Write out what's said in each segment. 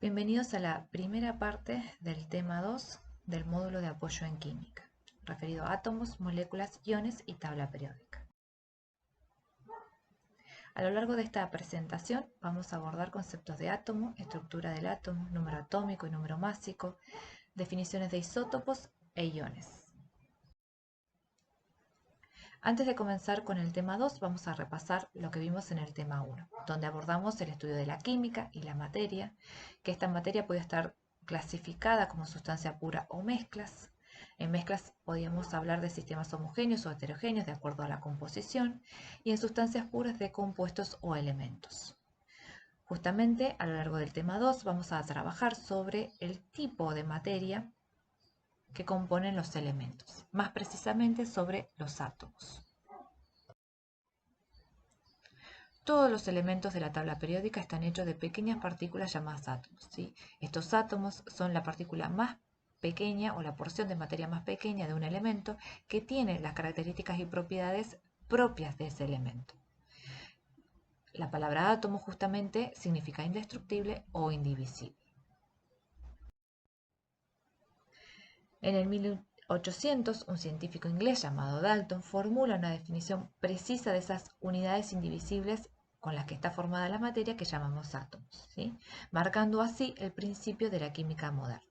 Bienvenidos a la primera parte del tema 2 del módulo de apoyo en química, referido a átomos, moléculas, iones y tabla periódica. A lo largo de esta presentación vamos a abordar conceptos de átomo, estructura del átomo, número atómico y número másico, definiciones de isótopos e iones. Antes de comenzar con el tema 2, vamos a repasar lo que vimos en el tema 1, donde abordamos el estudio de la química y la materia, que esta materia puede estar clasificada como sustancia pura o mezclas. En mezclas podíamos hablar de sistemas homogéneos o heterogéneos de acuerdo a la composición, y en sustancias puras de compuestos o elementos. Justamente a lo largo del tema 2 vamos a trabajar sobre el tipo de materia que componen los elementos, más precisamente sobre los átomos. Todos los elementos de la tabla periódica están hechos de pequeñas partículas llamadas átomos, ¿sí? Estos átomos son la partícula más pequeña o la porción de materia más pequeña de un elemento que tiene las características y propiedades propias de ese elemento. La palabra átomo justamente significa indestructible o indivisible. En el 1800, un científico inglés llamado Dalton formula una definición precisa de esas unidades indivisibles con las que está formada la materia que llamamos átomos, ¿sí? Marcando así el principio de la química moderna.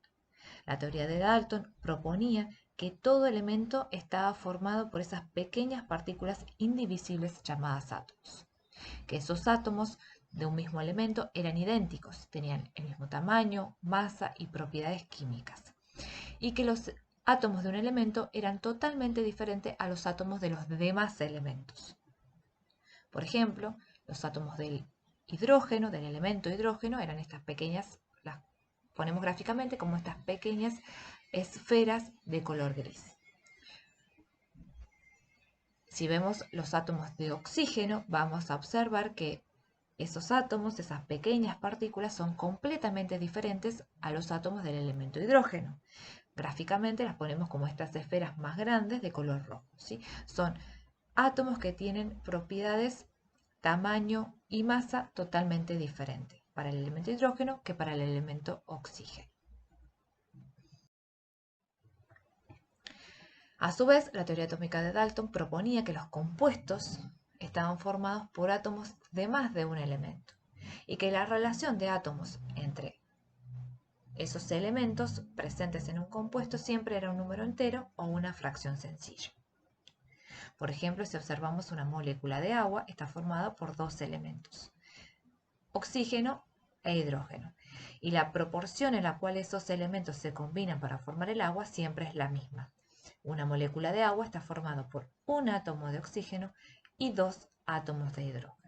La teoría de Dalton proponía que todo elemento estaba formado por esas pequeñas partículas indivisibles llamadas átomos, que esos átomos de un mismo elemento eran idénticos, tenían el mismo tamaño, masa y propiedades químicas, y que los átomos de un elemento eran totalmente diferentes a los átomos de los demás elementos. Por ejemplo, los átomos del hidrógeno, del elemento hidrógeno, eran estas pequeñas, las ponemos gráficamente como estas pequeñas esferas de color gris. Si vemos los átomos de oxígeno, vamos a observar que esos átomos, esas pequeñas partículas, son completamente diferentes a los átomos del elemento hidrógeno. Gráficamente las ponemos como estas esferas más grandes de color rojo, ¿sí? Son átomos que tienen propiedades, tamaño y masa totalmente diferentes para el elemento hidrógeno que para el elemento oxígeno. A su vez, la teoría atómica de Dalton proponía que los compuestos estaban formados por átomos de más de un elemento y que la relación de átomos entre esos elementos presentes en un compuesto siempre era un número entero o una fracción sencilla. Por ejemplo, si observamos una molécula de agua, está formada por dos elementos, oxígeno e hidrógeno, y la proporción en la cual esos elementos se combinan para formar el agua siempre es la misma. Una molécula de agua está formada por un átomo de oxígeno y dos átomos de hidrógeno.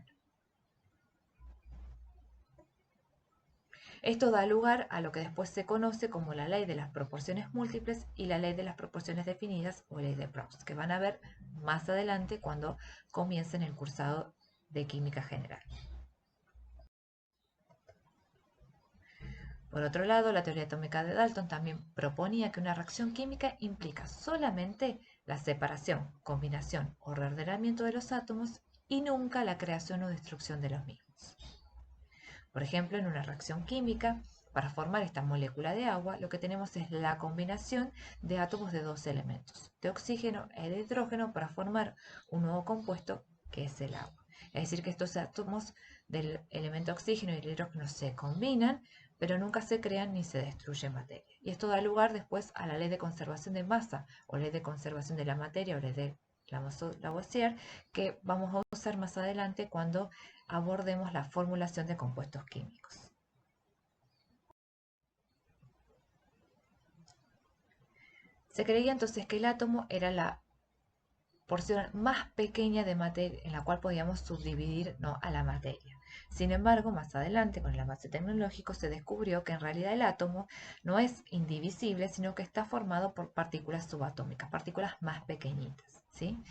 Esto da lugar a lo que después se conoce como la ley de las proporciones múltiples y la ley de las proporciones definidas o ley de Proust, que van a ver más adelante cuando comiencen el cursado de química general. Por otro lado, la teoría atómica de Dalton también proponía que una reacción química implica solamente la separación, combinación o reordenamiento de los átomos y nunca la creación o destrucción de los mismos. Por ejemplo, en una reacción química, para formar esta molécula de agua, lo que tenemos es la combinación de átomos de dos elementos, de oxígeno y de hidrógeno, para formar un nuevo compuesto que es el agua. Es decir, que estos átomos del elemento oxígeno y el hidrógeno se combinan, pero nunca se crean ni se destruye materia. Y esto da lugar después a la ley de conservación de masa, o ley de conservación de la materia, o ley de Lavoisier, que vamos a usar más adelante cuando abordemos la formulación de compuestos químicos. Se creía entonces que el átomo era la porción más pequeña de materia en la cual podíamos subdividir, ¿no?, a la materia. Sin embargo, más adelante, con el avance tecnológico, se descubrió que en realidad el átomo no es indivisible, sino que está formado por partículas subatómicas, partículas más pequeñitas, ¿sí?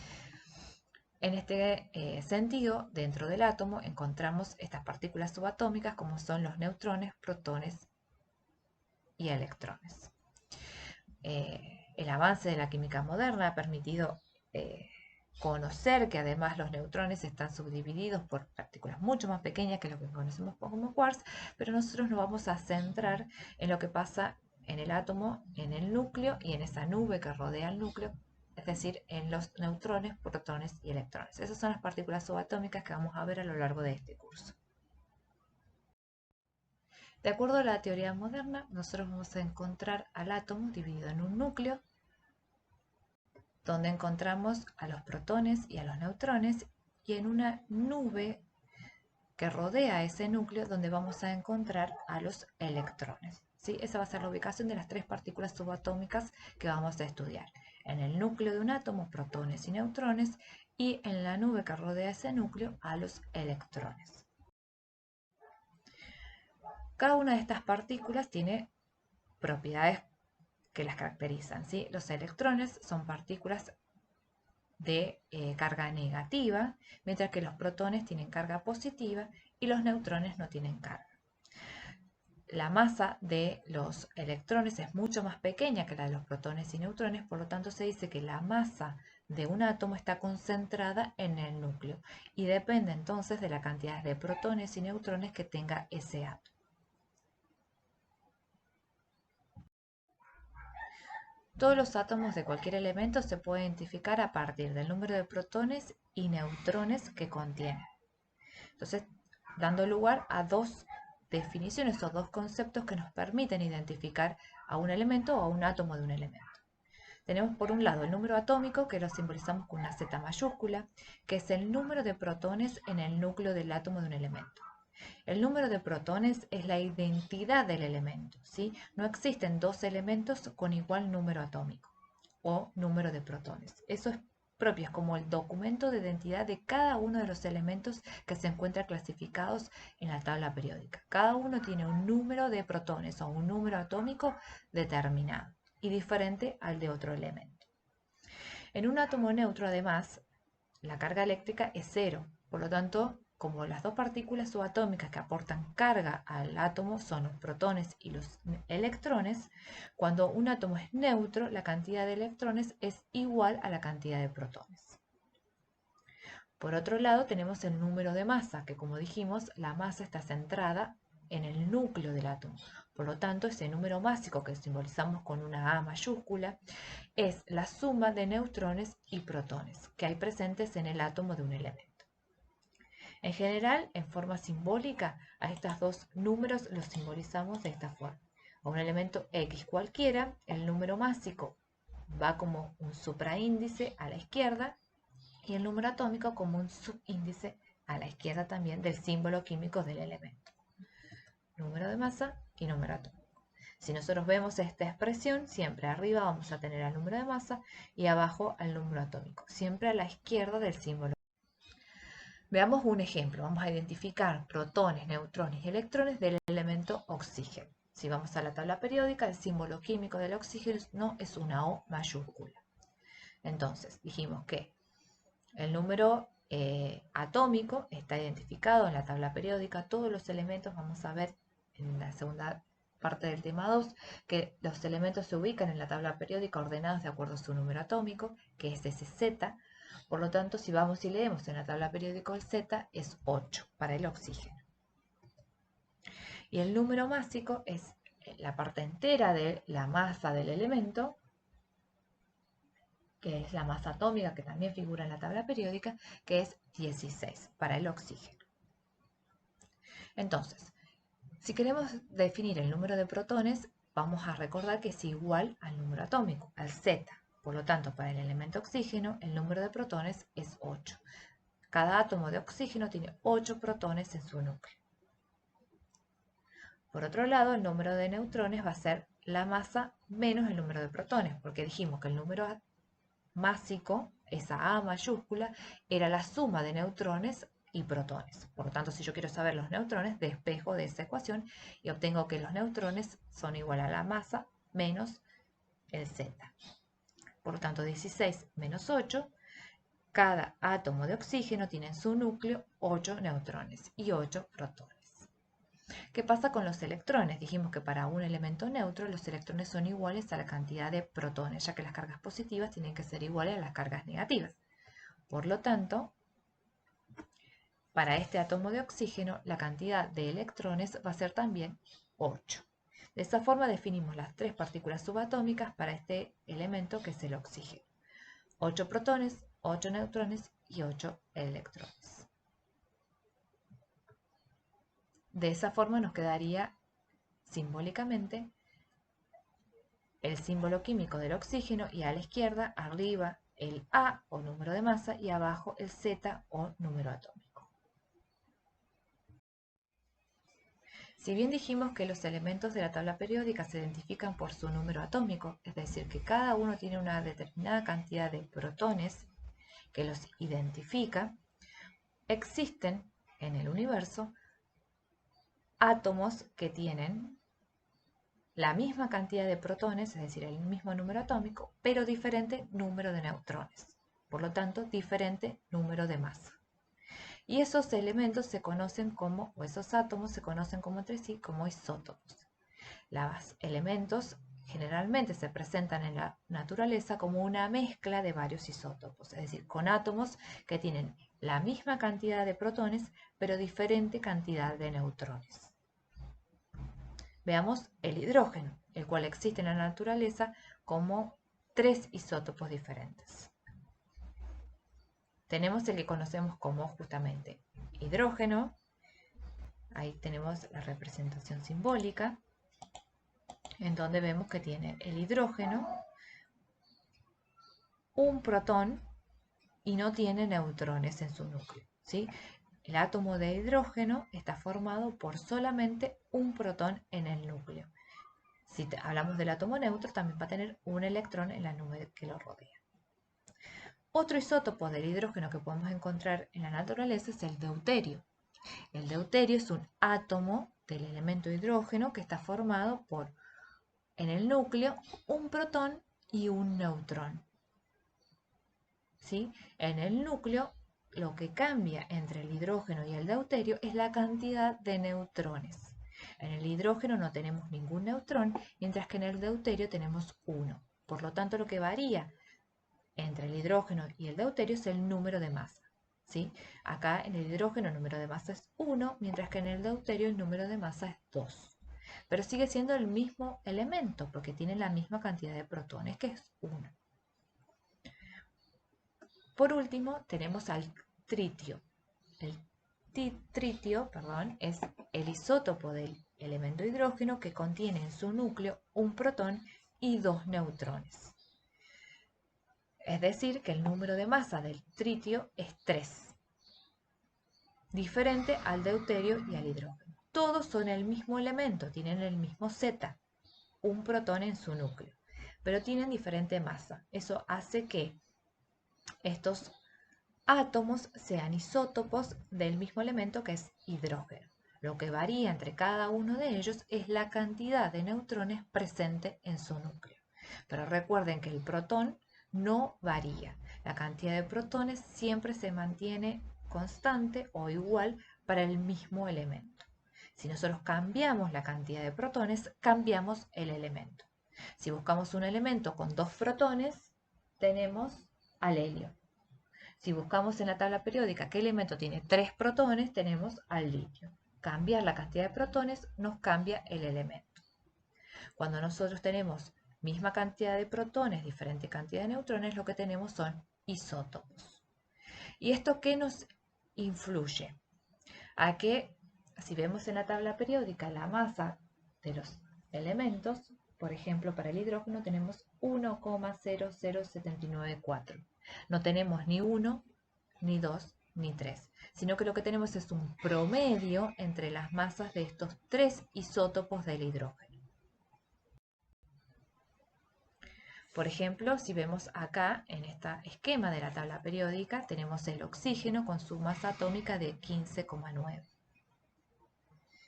En este sentido, dentro del átomo encontramos estas partículas subatómicas como son los neutrones, protones y electrones. El avance de la química moderna ha permitido conocer que además los neutrones están subdivididos por partículas mucho más pequeñas que lo que conocemos como quarks, pero nosotros nos vamos a centrar en lo que pasa en el átomo, en el núcleo y en esa nube que rodea el núcleo, es decir, en los neutrones, protones y electrones. Esas son las partículas subatómicas que vamos a ver a lo largo de este curso. De acuerdo a la teoría moderna, nosotros vamos a encontrar al átomo dividido en un núcleo, donde encontramos a los protones y a los neutrones, y en una nube que rodea ese núcleo, donde vamos a encontrar a los electrones. ¿Sí? Esa va a ser la ubicación de las tres partículas subatómicas que vamos a estudiar. En el núcleo de un átomo, protones y neutrones, y en la nube que rodea ese núcleo, a los electrones. Cada una de estas partículas tiene propiedades que las caracterizan, ¿sí? Los electrones son partículas de carga negativa, mientras que los protones tienen carga positiva y los neutrones no tienen carga. La masa de los electrones es mucho más pequeña que la de los protones y neutrones, por lo tanto se dice que la masa de un átomo está concentrada en el núcleo y depende entonces de la cantidad de protones y neutrones que tenga ese átomo. Todos los átomos de cualquier elemento se pueden identificar a partir del número de protones y neutrones que contienen. Entonces, dando lugar a dos definiciones o dos conceptos que nos permiten identificar a un elemento o a un átomo de un elemento. Tenemos por un lado el número atómico, que lo simbolizamos con una Z mayúscula, que es el número de protones en el núcleo del átomo de un elemento. El número de protones es la identidad del elemento, ¿sí? No existen dos elementos con igual número atómico o número de protones. Eso es propio, es como el documento de identidad de cada uno de los elementos que se encuentran clasificados en la tabla periódica. Cada uno tiene un número de protones o un número atómico determinado y diferente al de otro elemento. En un átomo neutro, además, la carga eléctrica es cero, por lo tanto, como las dos partículas subatómicas que aportan carga al átomo son los protones y los electrones, cuando un átomo es neutro, la cantidad de electrones es igual a la cantidad de protones. Por otro lado, tenemos el número de masa, que como dijimos, la masa está centrada en el núcleo del átomo. Por lo tanto, ese número másico que simbolizamos con una A mayúscula es la suma de neutrones y protones que hay presentes en el átomo de un elemento. En general, en forma simbólica, a estos dos números los simbolizamos de esta forma. A un elemento X cualquiera, el número másico va como un supraíndice a la izquierda y el número atómico como un subíndice a la izquierda también del símbolo químico del elemento. Número de masa y número atómico. Si nosotros vemos esta expresión, siempre arriba vamos a tener el número de masa y abajo el número atómico, siempre a la izquierda del símbolo. Veamos un ejemplo. Vamos a identificar protones, neutrones y electrones del elemento oxígeno. Si vamos a la tabla periódica, el símbolo químico del oxígeno es una O mayúscula. Entonces, dijimos que el número atómico está identificado en la tabla periódica. Todos los elementos, vamos a ver en la segunda parte del tema 2, que los elementos se ubican en la tabla periódica ordenados de acuerdo a su número atómico, que es ese Z. Por lo tanto, si vamos y leemos en la tabla periódica el Z, es 8 para el oxígeno. Y el número másico es la parte entera de la masa del elemento, que es la masa atómica, que también figura en la tabla periódica, que es 16 para el oxígeno. Entonces, si queremos definir el número de protones, vamos a recordar que es igual al número atómico, al Z. Por lo tanto, para el elemento oxígeno, el número de protones es 8. Cada átomo de oxígeno tiene 8 protones en su núcleo. Por otro lado, el número de neutrones va a ser la masa menos el número de protones, porque dijimos que el número másico, esa A mayúscula, era la suma de neutrones y protones. Por lo tanto, si yo quiero saber los neutrones, despejo de esa ecuación y obtengo que los neutrones son igual a la masa menos el Z. Por lo tanto, 16 menos 8, cada átomo de oxígeno tiene en su núcleo 8 neutrones y 8 protones. ¿Qué pasa con los electrones? Dijimos que para un elemento neutro los electrones son iguales a la cantidad de protones, ya que las cargas positivas tienen que ser iguales a las cargas negativas. Por lo tanto, para este átomo de oxígeno, la cantidad de electrones va a ser también 8. De esa forma definimos las 3 partículas subatómicas para este elemento que es el oxígeno. 8 protones, 8 neutrones y 8 electrones. De esa forma nos quedaría simbólicamente el símbolo químico del oxígeno y a la izquierda, arriba, el A o número de masa y abajo el Z o número atómico. Si bien dijimos que los elementos de la tabla periódica se identifican por su número atómico, es decir, que cada uno tiene una determinada cantidad de protones que los identifica, existen en el universo átomos que tienen la misma cantidad de protones, es decir, el mismo número atómico, pero diferente número de neutrones. Por lo tanto, diferente número de masa. Y esos elementos se conocen como, o esos átomos se conocen como entre sí como isótopos. Los elementos generalmente se presentan en la naturaleza como una mezcla de varios isótopos, es decir, con átomos que tienen la misma cantidad de protones, pero diferente cantidad de neutrones. Veamos el hidrógeno, el cual existe en la naturaleza como 3 isótopos diferentes. Tenemos el que conocemos como justamente hidrógeno, ahí tenemos la representación simbólica, en donde vemos que tiene el hidrógeno un protón y no tiene neutrones en su núcleo, ¿sí? El átomo de hidrógeno está formado por solamente un protón en el núcleo. Si hablamos del átomo neutro, también va a tener un electrón en la nube que lo rodea. Otro isótopo del hidrógeno que podemos encontrar en la naturaleza es el deuterio. El deuterio es un átomo del elemento hidrógeno que está formado por, en el núcleo, un protón y un neutrón. ¿Sí? En el núcleo, lo que cambia entre el hidrógeno y el deuterio es la cantidad de neutrones. En el hidrógeno no tenemos ningún neutrón, mientras que en el deuterio tenemos uno. Por lo tanto, lo que varía entre el hidrógeno y el deuterio es el número de masa. ¿Sí? Acá en el hidrógeno el número de masa es 1, mientras que en el deuterio el número de masa es 2. Pero sigue siendo el mismo elemento, porque tiene la misma cantidad de protones, que es 1. Por último, tenemos al tritio. El tritio, es el isótopo del elemento hidrógeno que contiene en su núcleo un protón y 2 neutrones. Es decir, que el número de masa del tritio es 3, diferente al deuterio y al hidrógeno. Todos son el mismo elemento, tienen el mismo Z, un protón en su núcleo, pero tienen diferente masa. Eso hace que estos átomos sean isótopos del mismo elemento que es hidrógeno. Lo que varía entre cada uno de ellos es la cantidad de neutrones presente en su núcleo. Pero recuerden que el protón no varía. La cantidad de protones siempre se mantiene constante o igual para el mismo elemento. Si nosotros cambiamos la cantidad de protones, cambiamos el elemento. Si buscamos un elemento con 2 protones, tenemos al helio. Si buscamos en la tabla periódica qué elemento tiene 3 protones, tenemos al litio. Cambiar la cantidad de protones nos cambia el elemento. Cuando nosotros tenemos misma cantidad de protones, diferente cantidad de neutrones, lo que tenemos son isótopos. ¿Y esto qué nos influye? A que, si vemos en la tabla periódica la masa de los elementos, por ejemplo, para el hidrógeno tenemos 1,00794. No tenemos ni 1, ni 2, ni 3, sino que lo que tenemos es un promedio entre las masas de estos 3 isótopos del hidrógeno. Por ejemplo, si vemos acá en este esquema de la tabla periódica, tenemos el oxígeno con su masa atómica de 15,9.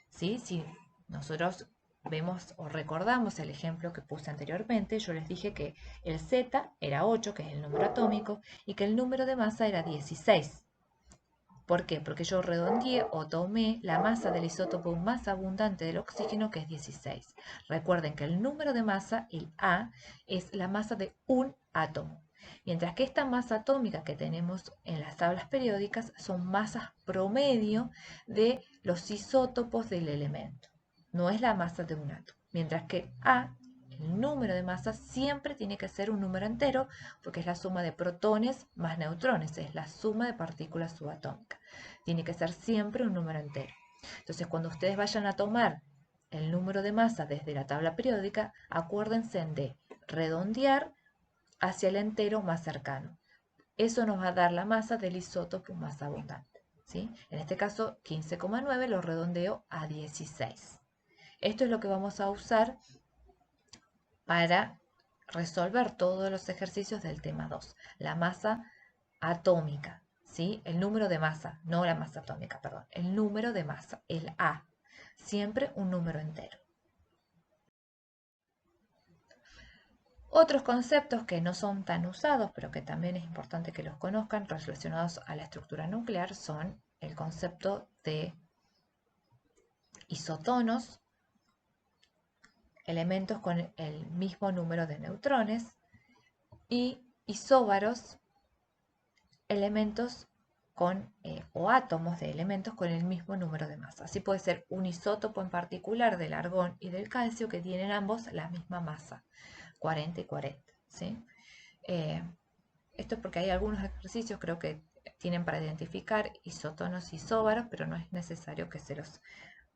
¿Sí? Si nosotros vemos o recordamos el ejemplo que puse anteriormente, yo les dije que el Z era 8, que es el número atómico, y que el número de masa era 16. ¿Por qué? Porque yo redondeé o tomé la masa del isótopo más abundante del oxígeno, que es 16. Recuerden que el número de masa, el A, es la masa de un átomo. Mientras que esta masa atómica que tenemos en las tablas periódicas son masas promedio de los isótopos del elemento. No es la masa de un átomo. Mientras que A, el número de masas, siempre tiene que ser un número entero porque es la suma de protones más neutrones, es la suma de partículas subatómicas. Tiene que ser siempre un número entero. Entonces, cuando ustedes vayan a tomar el número de masa desde la tabla periódica, acuérdense de redondear hacia el entero más cercano. Eso nos va a dar la masa del isótopo más abundante, ¿sí? En este caso, 15,9 lo redondeo a 16. Esto es lo que vamos a usar para resolver todos los ejercicios del tema 2. La masa atómica, ¿sí? El número de masa, no la masa atómica, perdón. El número de masa, el A. Siempre un número entero. Otros conceptos que no son tan usados, pero que también es importante que los conozcan, relacionados a la estructura nuclear, son el concepto de isotonos, elementos con el mismo número de neutrones, y isóbaros, elementos o átomos de elementos con el mismo número de masa. Así puede ser un isótopo en particular del argón y del calcio que tienen ambos la misma masa, 40 y 40. ¿Sí? Esto es porque hay algunos ejercicios, creo que tienen para identificar isotonos y isóbaros, pero no es necesario que se los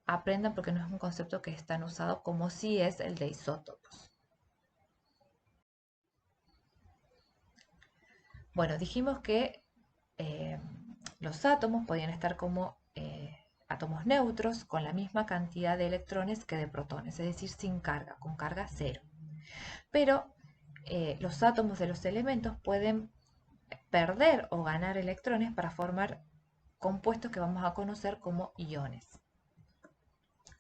aprendan porque no es un concepto que es tan usado como sí es el de isótopos. Bueno, dijimos que los átomos podían estar como átomos neutros con la misma cantidad de electrones que de protones, es decir, sin carga, con carga cero. Pero los átomos de los elementos pueden perder o ganar electrones para formar compuestos que vamos a conocer como iones.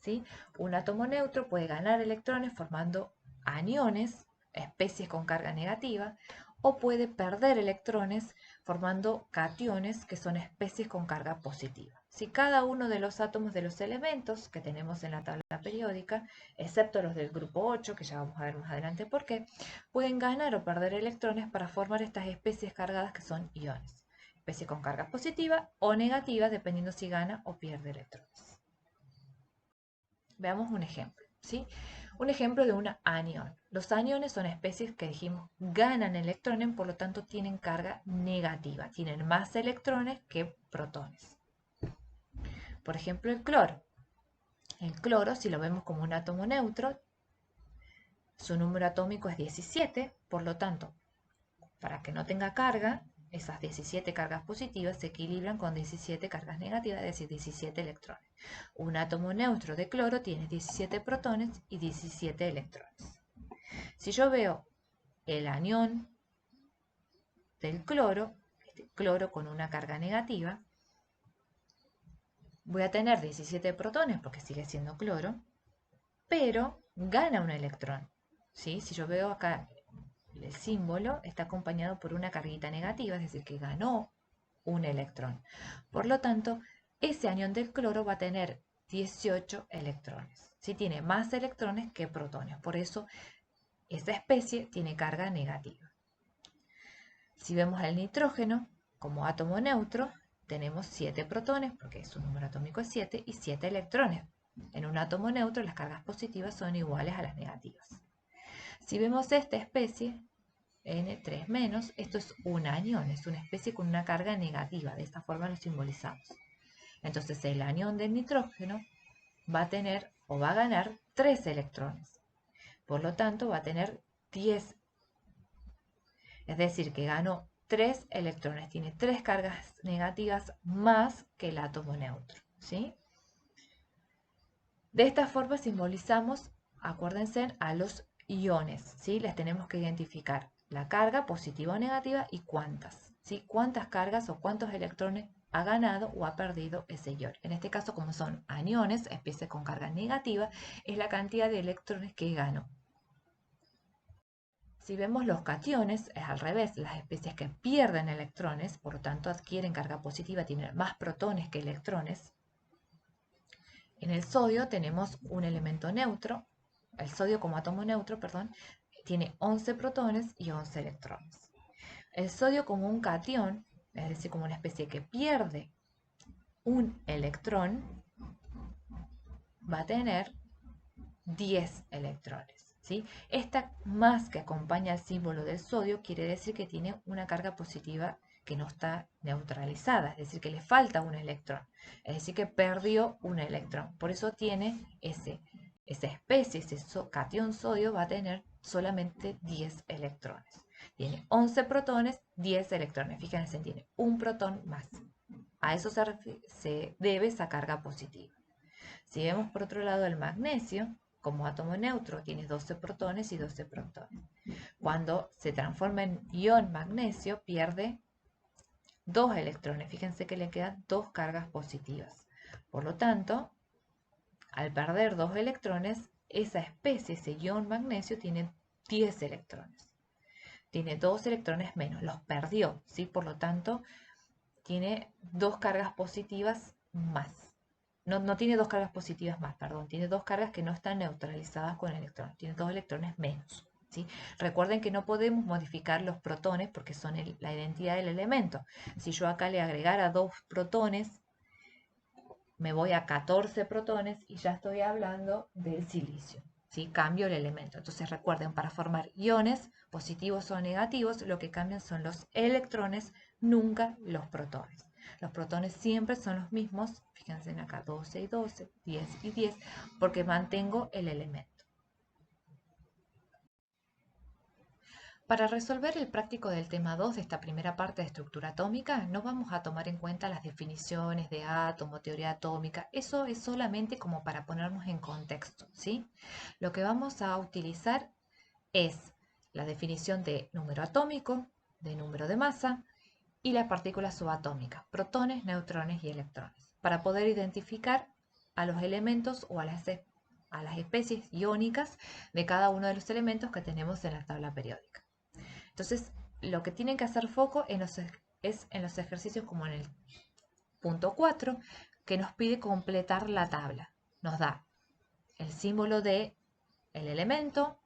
¿Sí? Un átomo neutro puede ganar electrones formando aniones, especies con carga negativa, o puede perder electrones formando cationes, que son especies con carga positiva. Si cada uno de los átomos de los elementos que tenemos en la tabla periódica, excepto los del grupo 8, que ya vamos a ver más adelante por qué, pueden ganar o perder electrones para formar estas especies cargadas que son iones, especies con carga positiva o negativa, dependiendo si gana o pierde electrones. Veamos un ejemplo, ¿sí? Un ejemplo de un anión. Los aniones son especies que dijimos ganan electrones, por lo tanto tienen carga negativa, tienen más electrones que protones. Por ejemplo, el cloro. El cloro, si lo vemos como un átomo neutro, su número atómico es 17, por lo tanto, para que no tenga carga, esas 17 cargas positivas se equilibran con 17 cargas negativas, es decir, 17 electrones. Un átomo neutro de cloro tiene 17 protones y 17 electrones. Si yo veo el anión del cloro, este cloro con una carga negativa, voy a tener 17 protones porque sigue siendo cloro, pero gana un electrón. ¿Sí? Si yo veo acá el símbolo, está acompañado por una carguita negativa, es decir, que ganó un electrón. Por lo tanto, ese anión del cloro va a tener 18 electrones. ¿Sí? Tiene más electrones que protones. Por eso, esa especie tiene carga negativa. Si vemos el nitrógeno como átomo neutro, tenemos 7 protones, porque su número atómico es 7, y 7 electrones. En un átomo neutro, las cargas positivas son iguales a las negativas. Si vemos esta especie, N3-, esto es un anión, es una especie con una carga negativa, de esta forma lo simbolizamos. Entonces el anión del nitrógeno va a tener o va a ganar 3 electrones, por lo tanto va a tener 10, es decir, que ganó 3 electrones, tiene 3 cargas negativas más que el átomo neutro, ¿sí? De esta forma simbolizamos, acuérdense, a los iones, ¿sí? Les tenemos que identificar la carga positiva o negativa y cuántas, ¿sí? Cuántas cargas o cuántos electrones ha ganado o ha perdido ese ion. En este caso, como son aniones, especies con carga negativa, es la cantidad de electrones que ganó. Si vemos los cationes, es al revés, las especies que pierden electrones, por lo tanto adquieren carga positiva, tienen más protones que electrones. En el sodio tenemos un elemento neutro, el sodio como átomo neutro, perdón, tiene 11 protones y 11 electrones. El sodio como un catión, es decir, como una especie que pierde un electrón, va a tener 10 electrones, ¿sí? Esta más que acompaña al símbolo del sodio quiere decir que tiene una carga positiva que no está neutralizada, es decir, que le falta un electrón, es decir, que perdió un electrón. Por eso tiene esa especie, ese catión sodio va a tener solamente 10 electrones. Tiene 11 protones, 10 electrones. Fíjense, tiene un protón más. A eso se debe esa carga positiva. Si vemos por otro lado el magnesio, como átomo neutro, tiene 12 protones y 12 protones. Cuando se transforma en ion magnesio, pierde 2 electrones. Fíjense que le quedan 2 cargas positivas. Por lo tanto, al perder 2 electrones, esa especie, ese ion magnesio, tiene 10 electrones. Tiene 2 electrones menos, los perdió, ¿sí? Por lo tanto, tiene 2 cargas positivas más. No tiene 2 cargas positivas más, perdón, tiene 2 cargas que no están neutralizadas con electrones, tiene 2 electrones menos. ¿Sí? Recuerden que no podemos modificar los protones porque son la identidad del elemento. Si yo acá le agregara 2 protones, me voy a 14 protones y ya estoy hablando del silicio. ¿Sí? Cambio el elemento. Entonces recuerden, para formar iones positivos o negativos, lo que cambian son los electrones, nunca los protones. Los protones siempre son los mismos, fíjense en acá 12 y 12, 10 y 10, porque mantengo el elemento. Para resolver el práctico del tema 2 de esta primera parte de estructura atómica, no vamos a tomar en cuenta las definiciones de átomo, teoría atómica, eso es solamente como para ponernos en contexto, ¿sí? Lo que vamos a utilizar es la definición de número atómico, de número de masa y las partículas subatómicas, protones, neutrones y electrones, para poder identificar a los elementos o a las especies iónicas de cada uno de los elementos que tenemos en la tabla periódica. Entonces, lo que tienen que hacer foco es en los ejercicios como en el punto 4, que nos pide completar la tabla. Nos da el símbolo de el elemento,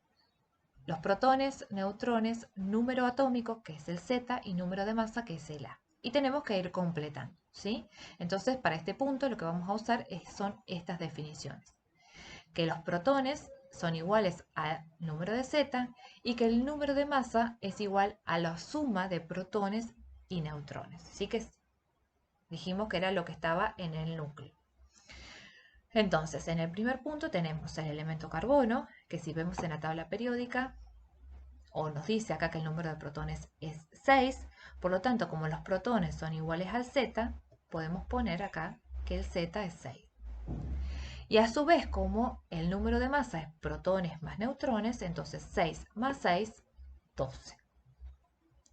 los protones, neutrones, número atómico, que es el Z, y número de masa, que es el A. Y tenemos que ir completando, ¿sí? Entonces, para este punto, lo que vamos a usar son estas definiciones. Que los protones son iguales al número de Z y que el número de masa es igual a la suma de protones y neutrones. Así que dijimos que era lo que estaba en el núcleo. Entonces, en el primer punto tenemos el elemento carbono, que si vemos en la tabla periódica, o nos dice acá que el número de protones es 6, por lo tanto, como los protones son iguales al Z, podemos poner acá que el Z es 6. Y a su vez, como el número de masa es protones más neutrones, entonces 6 más 6, 12.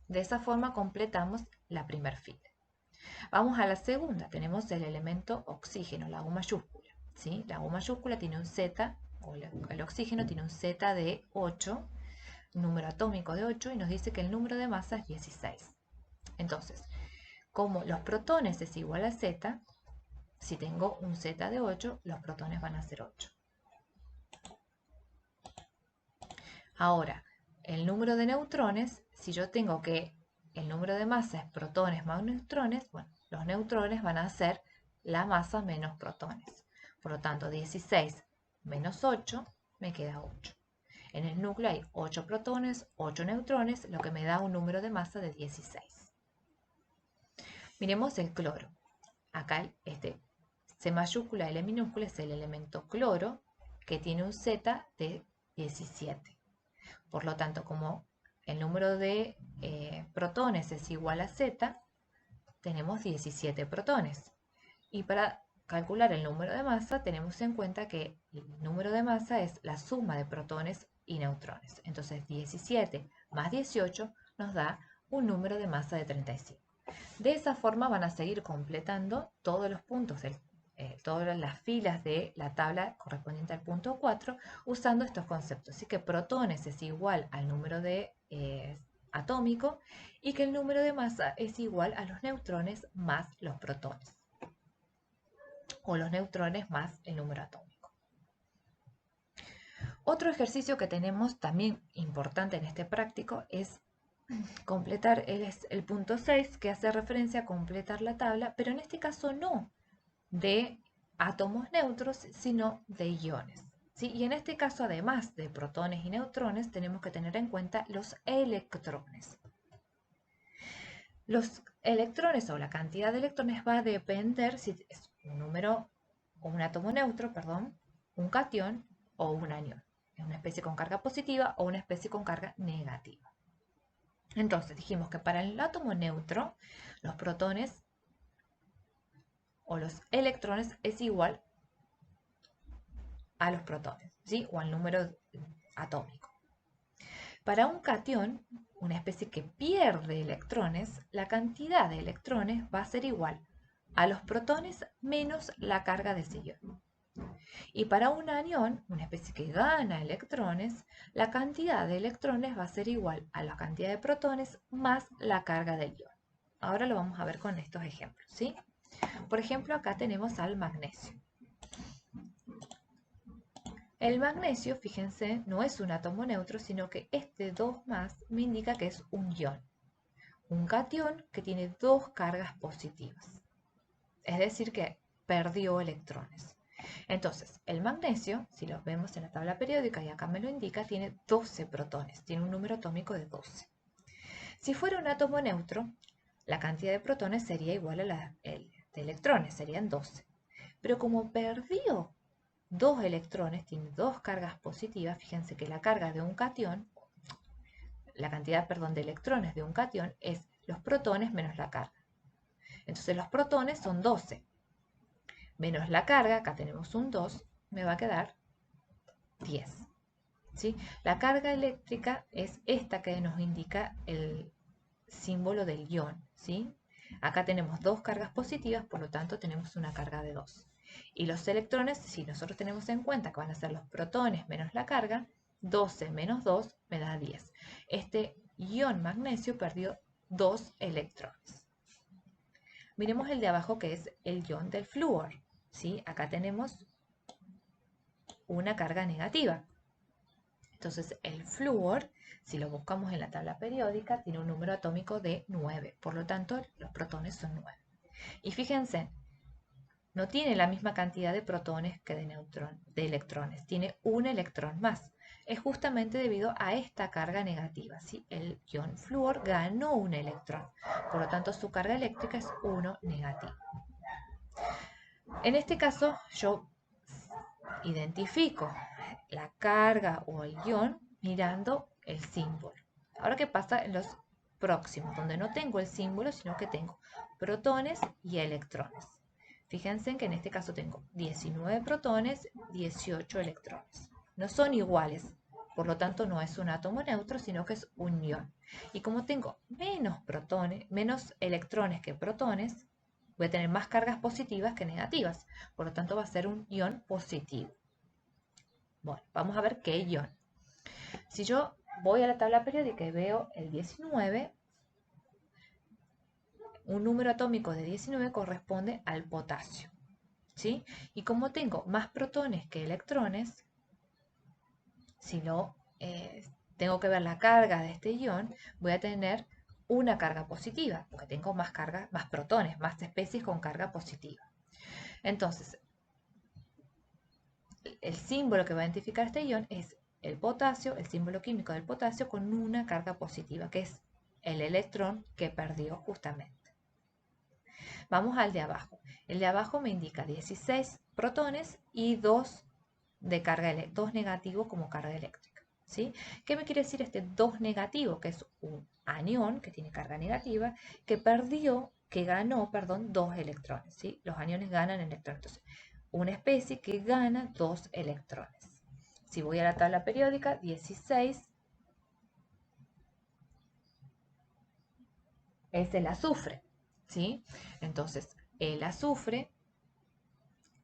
De esa forma completamos la primera fila. Vamos a la segunda. Tenemos el elemento oxígeno, la U mayúscula. ¿Sí? La U mayúscula tiene un Z, o el oxígeno tiene un Z de 8, número atómico de 8, y nos dice que el número de masa es 16. Entonces, como los protones es igual a Z, si tengo un Z de 8, los protones van a ser 8. Ahora, el número de neutrones, si yo tengo que el número de masa es protones más neutrones, bueno, los neutrones van a ser la masa menos protones. Por lo tanto, 16 menos 8 me queda 8. En el núcleo hay 8 protones, 8 neutrones, lo que me da un número de masa de 16. Miremos el cloro. Acá C mayúscula, L minúscula es el elemento cloro, que tiene un Z de 17. Por lo tanto, como el número de protones es igual a Z, tenemos 17 protones. Y para calcular el número de masa, tenemos en cuenta que el número de masa es la suma de protones y neutrones. Entonces, 17 más 18 nos da un número de masa de 35. De esa forma van a seguir completando todos los puntos, todas las filas de la tabla correspondiente al punto 4 usando estos conceptos. Así que protones es igual al número de atómico y que el número de masa es igual a los neutrones más los protones, o los neutrones más el número atómico. Otro ejercicio que tenemos también importante en este práctico es completar es el punto 6, que hace referencia a completar la tabla, pero en este caso no de átomos neutros, sino de iones. ¿Sí? Y en este caso, además de protones y neutrones, tenemos que tener en cuenta los electrones. Los electrones o la cantidad de electrones va a depender si es un número o un átomo neutro, perdón, un catión o un anión. Es una especie con carga positiva o una especie con carga negativa. Entonces dijimos que para el átomo neutro, los protones o los electrones es igual a los protones, ¿sí? O al número atómico. Para un catión, una especie que pierde electrones, la cantidad de electrones va a ser igual a los protones menos la carga de ese ion. Y para un anión, una especie que gana electrones, la cantidad de electrones va a ser igual a la cantidad de protones más la carga del ion. Ahora lo vamos a ver con estos ejemplos, ¿sí? Por ejemplo, acá tenemos al magnesio. El magnesio, fíjense, no es un átomo neutro, sino que este 2 más me indica que es un ion. Un catión que tiene dos cargas positivas. Es decir, que perdió electrones. Entonces, el magnesio, si lo vemos en la tabla periódica, y acá me lo indica, tiene 12 protones, tiene un número atómico de 12. Si fuera un átomo neutro, la cantidad de protones sería igual a la de electrones, serían 12. Pero como perdió dos electrones, tiene dos cargas positivas, fíjense que la carga de un catión, la cantidad, perdón, de electrones de un catión es los protones menos la carga. Entonces los protones son 12. Menos la carga, acá tenemos un 2, me va a quedar 10. ¿Sí? La carga eléctrica es esta que nos indica el símbolo del ion. ¿Sí? Acá tenemos dos cargas positivas, por lo tanto tenemos una carga de 2. Y los electrones, si nosotros tenemos en cuenta que van a ser los protones menos la carga, 12 menos 2 me da 10. Este ion magnesio perdió 2 electrones. Miremos el de abajo, que es el ion del flúor. ¿Sí? Acá tenemos una carga negativa. Entonces el flúor, si lo buscamos en la tabla periódica, tiene un número atómico de 9. Por lo tanto, los protones son 9. Y fíjense, no tiene la misma cantidad de protones que de electrones. Tiene un electrón más. Es justamente debido a esta carga negativa. ¿Sí? El ion flúor ganó un electrón. Por lo tanto, su carga eléctrica es 1 negativo. En este caso, yo identifico la carga o el ion mirando el símbolo. Ahora, ¿qué pasa en los próximos? Donde no tengo el símbolo, sino que tengo protones y electrones. Fíjense que en este caso tengo 19 protones, 18 electrones. No son iguales, por lo tanto no es un átomo neutro, sino que es un ion. Y como tengo menos protones, menos electrones que protones, voy a tener más cargas positivas que negativas. Por lo tanto va a ser un ion positivo. Bueno, vamos a ver qué ion. Si yo voy a la tabla periódica y veo el 19, un número atómico de 19 corresponde al potasio. ¿Sí? Y como tengo más protones que electrones, si tengo que ver la carga de este ion, voy a tener una carga positiva, porque tengo más carga, más protones, más especies con carga positiva. Entonces, el símbolo que va a identificar este ion es el potasio, el símbolo químico del potasio con una carga positiva, que es el electrón que perdió justamente. Vamos al de abajo. El de abajo me indica 16 protones y 2 de carga 2 negativo como carga eléctrica. ¿Sí? ¿Qué me quiere decir este 2 negativo? Que es un anión que tiene carga negativa, que ganó, 2 electrones. ¿Sí? Los aniones ganan electrones. Entonces, una especie que gana 2 electrones. Si voy a la tabla periódica, 16 es el azufre. ¿Sí? Entonces, el azufre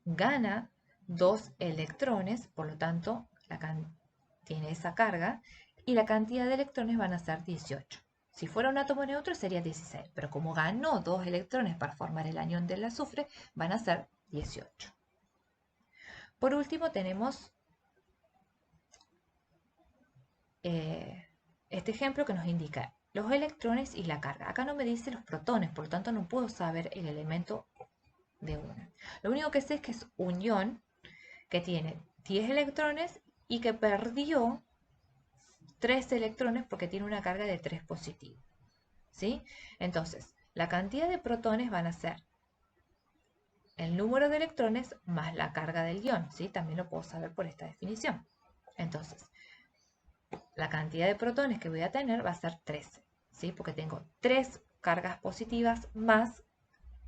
gana 2 electrones, por lo tanto, tiene esa carga, y la cantidad de electrones van a ser 18. Si fuera un átomo neutro sería 16, pero como ganó 2 electrones para formar el anión del azufre, van a ser 18. Por último tenemos este ejemplo que nos indica los electrones y la carga. Acá no me dice los protones, por lo tanto no puedo saber el elemento de una. Lo único que sé es que es un ion que tiene 10 electrones y que perdió 3 electrones porque tiene una carga de 3 positivo. ¿Sí? Entonces, la cantidad de protones van a ser el número de electrones más la carga del ion. ¿Sí? También lo puedo saber por esta definición. Entonces, la cantidad de protones que voy a tener va a ser 13. ¿Sí? Porque tengo 3 cargas positivas más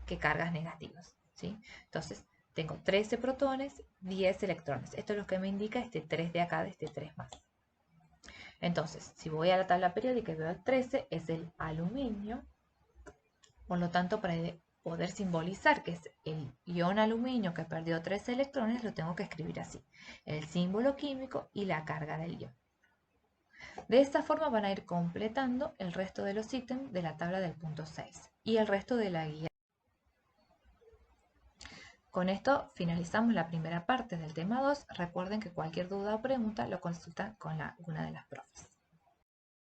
que cargas negativas. ¿Sí? Entonces, tengo 13 protones, 10 electrones. Esto es lo que me indica este 3 de acá, de este 3 más. Entonces, si voy a la tabla periódica y veo el 13, es el aluminio. Por lo tanto, para poder simbolizar que es el ion aluminio que perdió 3 electrones, lo tengo que escribir así. El símbolo químico y la carga del ion. De esta forma van a ir completando el resto de los ítems de la tabla del punto 6 y el resto de la guía. Con esto finalizamos la primera parte del tema 2. Recuerden que cualquier duda o pregunta lo consultan con una de las profes.